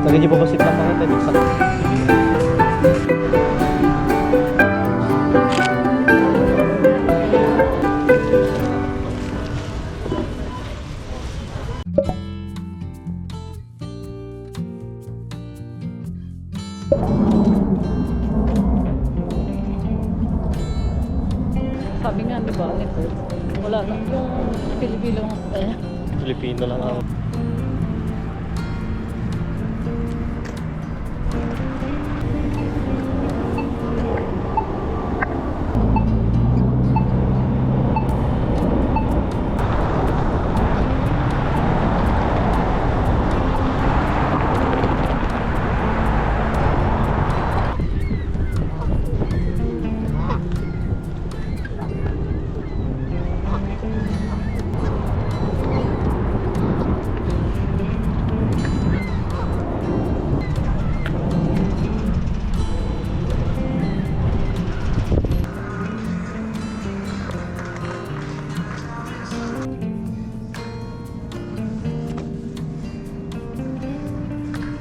Lagi niyo babasit lang mga tayo sa Sabi nga, di ba, nito, wala na yung Pilipino Pilipino lang ako.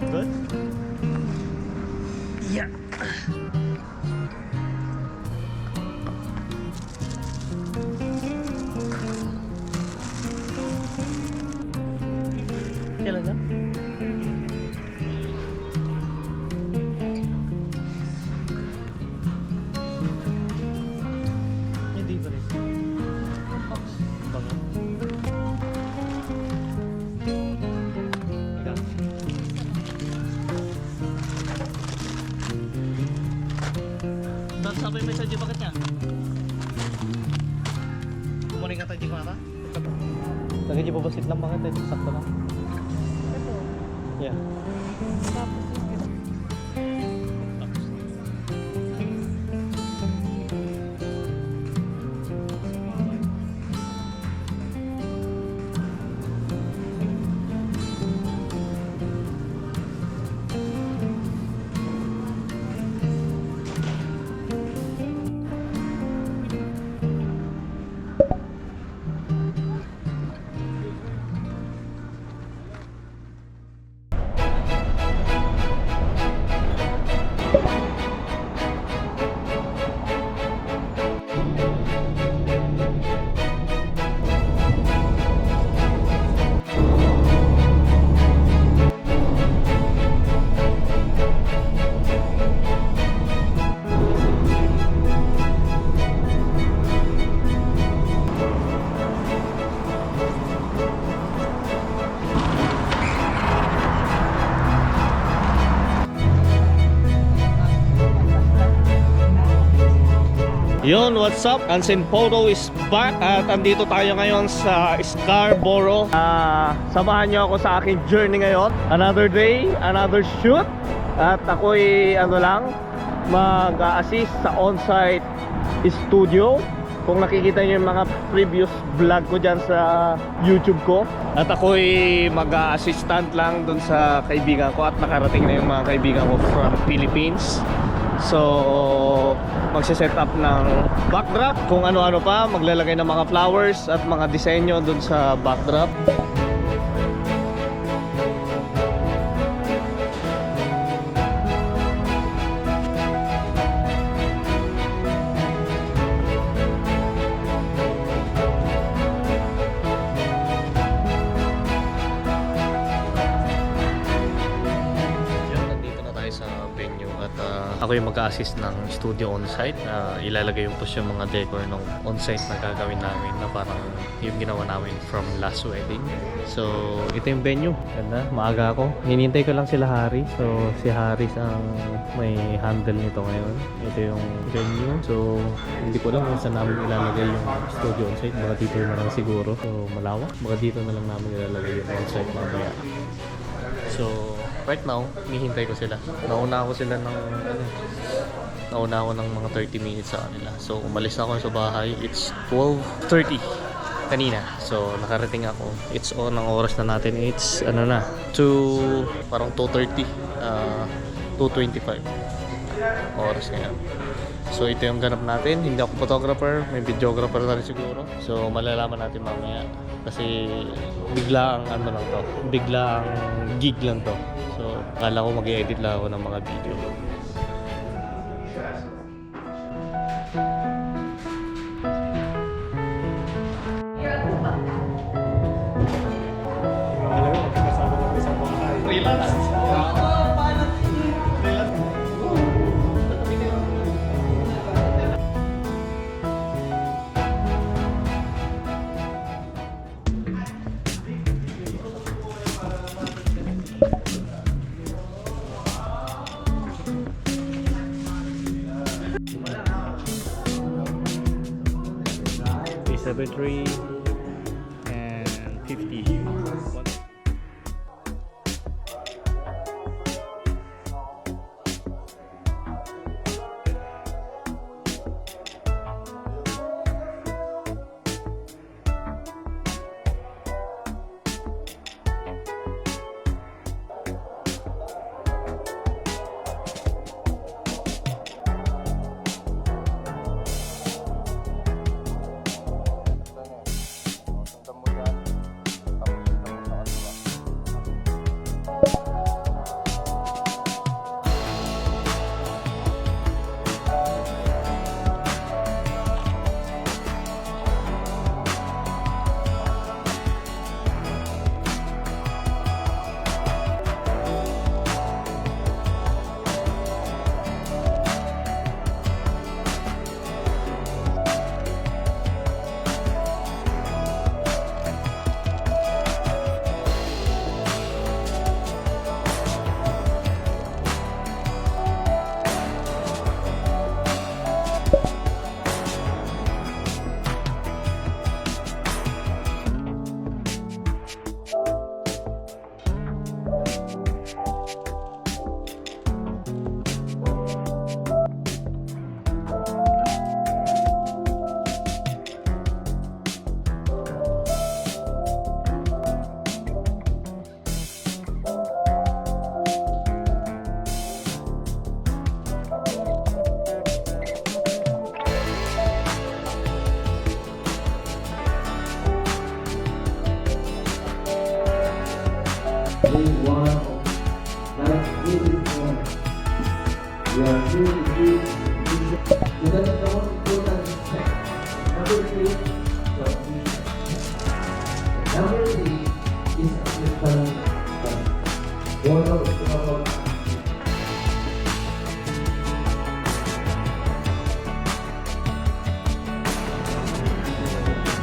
Good? Yeah. Kailan na? Hindi pa rin. Bango. Tapos sabay may sadya bakit niya? Kumunin ka tayo di ko ata? Lagi niyo babasit lang bakit tayo? Sakto lang. Ito. Yeah. Tapos yung Yun, what's up? Unseen Photo is back at andito tayo ngayon sa Scarborough. Samahan nyo ako sa aking journey ngayon. Another day, another shoot. At ako'y mag-assist sa on-site studio. Kung nakikita nyo yung mga previous vlog ko dyan sa YouTube ko. At ako'y mag-assistant lang dun sa kaibigan ko. At nakarating na yung mga kaibigan ko from Philippines. So magse-set up ng backdrop, kung ano-ano pa, maglalagay ng mga flowers at mga disenyo dun sa backdrop. Ako yung mag-assist ng studio on-site. Ilalagay yung push yung mga decor ng on-site na gagawin namin na parang yung ginawa namin from last wedding. So, ito yung venue. Ganda, maaga ako. Hinintay ko lang sila Harry. So, si Harry ang may handle nito ngayon. Ito yung venue. So, hindi ko alam kung saan namin ilalagay yung studio on-site. Baka dito na lang siguro. So, malawak. Baka dito na lang namin ilalagay yung on-site mamaya. So, right now, hinihintay ko sila. Nauna ako ng mga 30 minutes sa kanila. So, umalis ako sa bahay. It's 12:30 kanina. So, nakarating ako. It's on ang oras na natin. It's, parang 2:30. 2:25 oras ngayon. So, ito yung ganap natin. Hindi ako photographer. May videographer na rin siguro. So, malalaman natin mamaya. Kasi, bigla ang gig lang to. So, Akala ko mag-edit lang ako ng mga video. Three and 50.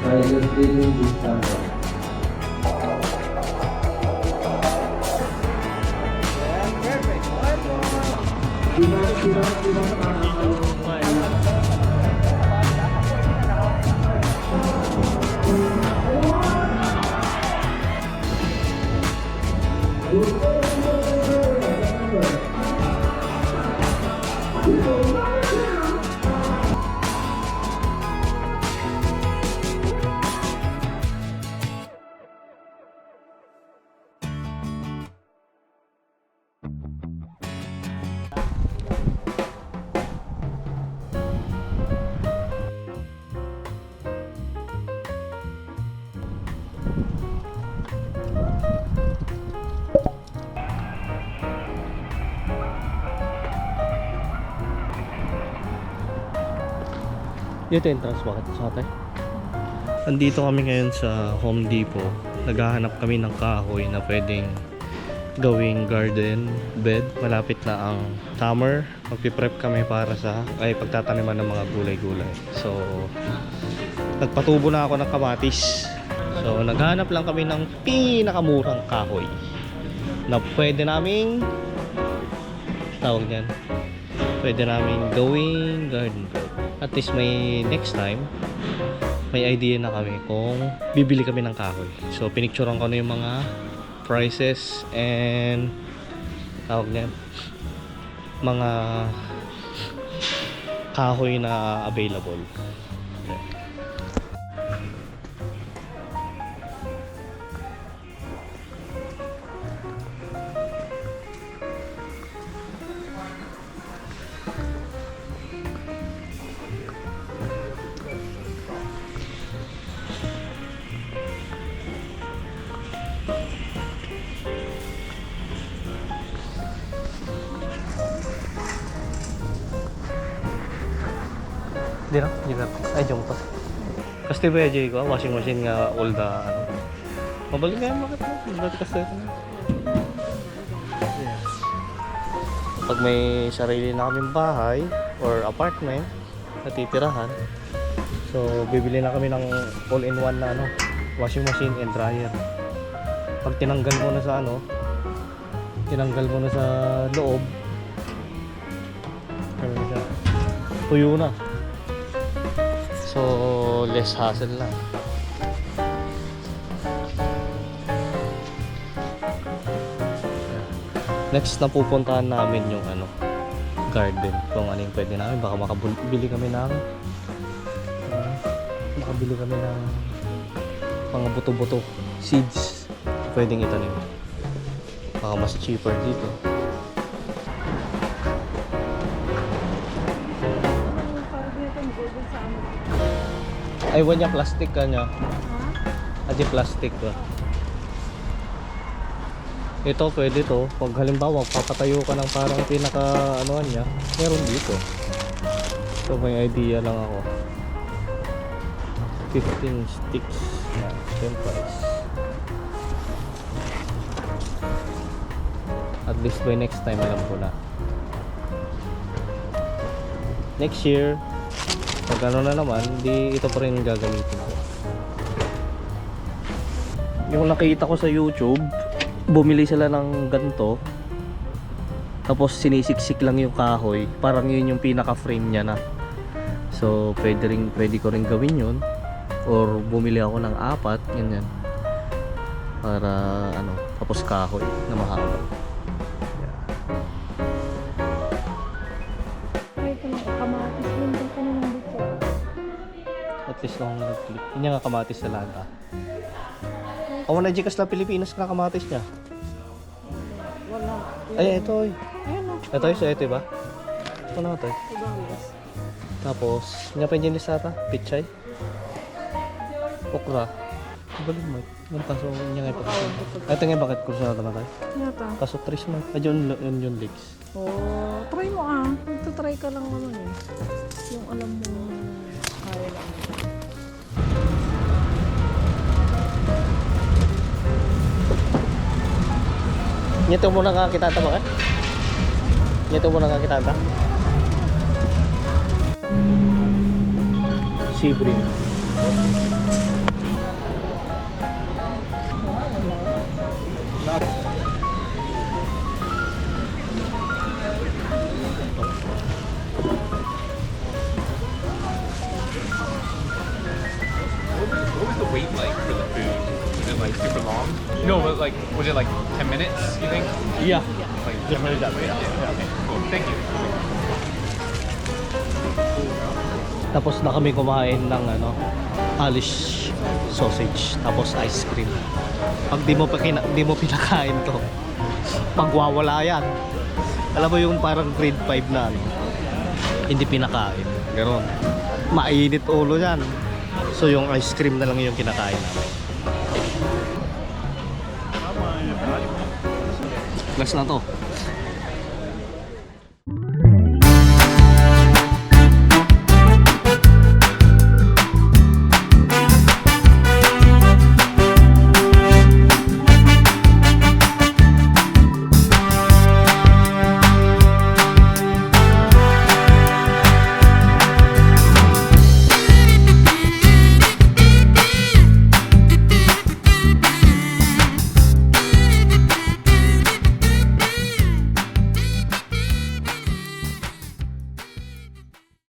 By just reading this number. Dito entrance bakit sa atin? Andito kami ngayon sa Home Depot. Naghahanap kami ng kahoy na pwedeng gawing garden bed. Malapit na ang summer. Magpiprep kami para sa pagtataniman ng mga gulay-gulay. So nagpatubo na ako ng kamatis. So naghahanap lang kami ng pinakamurang kahoy na pwede naming pwede naming gawing garden bed. At least may next time may idea na kami kung bibili kami ng kahoy. So pinicturean ko na yung mga prices and mga kahoy na available. Di na? Di na. Ay, dyan pa. Kasi ba yung ko, washing machine nga all the ano. Mabalik nga yung makit mo. Dati kasi ito na. Pag may sarili na kaming bahay or apartment na titirahan, so bibili na kami ng all-in-one na ano, washing machine and dryer. Pag tinanggal mo na sa ano, tinanggal mo na sa loob, ano siya, tuyo na. So less hassle na. Next na pupuntahan namin yung ano, garden. Kung ano yung pwede namin. Baka makabili kami ng makabili kami ng mga buto-buto, seeds. Pwedeng itanim. Baka mas cheaper dito. Ay, wanya plastic ka niya. Adi plastic ka. Ito pwede to. Pag halimbawa papatayo ka ng parang pinaka anuan niya, meron dito. So may idea lang ako. 15 sticks. Same price. At least by next time alam ko na. Next year, pag ano na naman, di ito pa rin gagamitin ko. Yung nakita ko sa YouTube, bumili sila ng ganito, tapos sinisiksik lang yung kahoy, parang yun yung pinaka frame niya na. So pwede ko rin gawin yun, or bumili ako ng 4 ganyan para ano, tapos kahoy na mahaba. Kamatis din dito naman dito. At least nung nag-click, yun yung kamatis talaga. Ako na Gcash na Pilipinas na kamatis niya. Wala. Ay, ito. Ayun o. Ito yung sa ito ba? Ito na ito. Tapos, niya pa yung ata, pichay. Okra. Balik mo. Yung paso niya nga ipakasal. Ito nga bakit kurso na tamatay? Yata. Kaso tris mo. Ay, yun leaks. Oh, try mo ah. Magta-try ka lang naman eh. Yung alam mo kaya lang. Nito mo na kakitata ba ka? Nito mo na kakitata? Sea bream. What was the wait like for the food? Was it like super long? No, but like was it like 10 minutes? You think? Yeah. Like Just like that. Yeah. Okay. Cool. Thank you. Tapos na kami kumain ng ano, Polish sausage, tapos ice cream. Pag di mo pinakain to, magwawala yan. Alam mo yung parang grade 5 na ano, hindi pinakain. Ganon. Mainit ulo yan. So yung ice cream na lang yung kinakain namin. Last na to.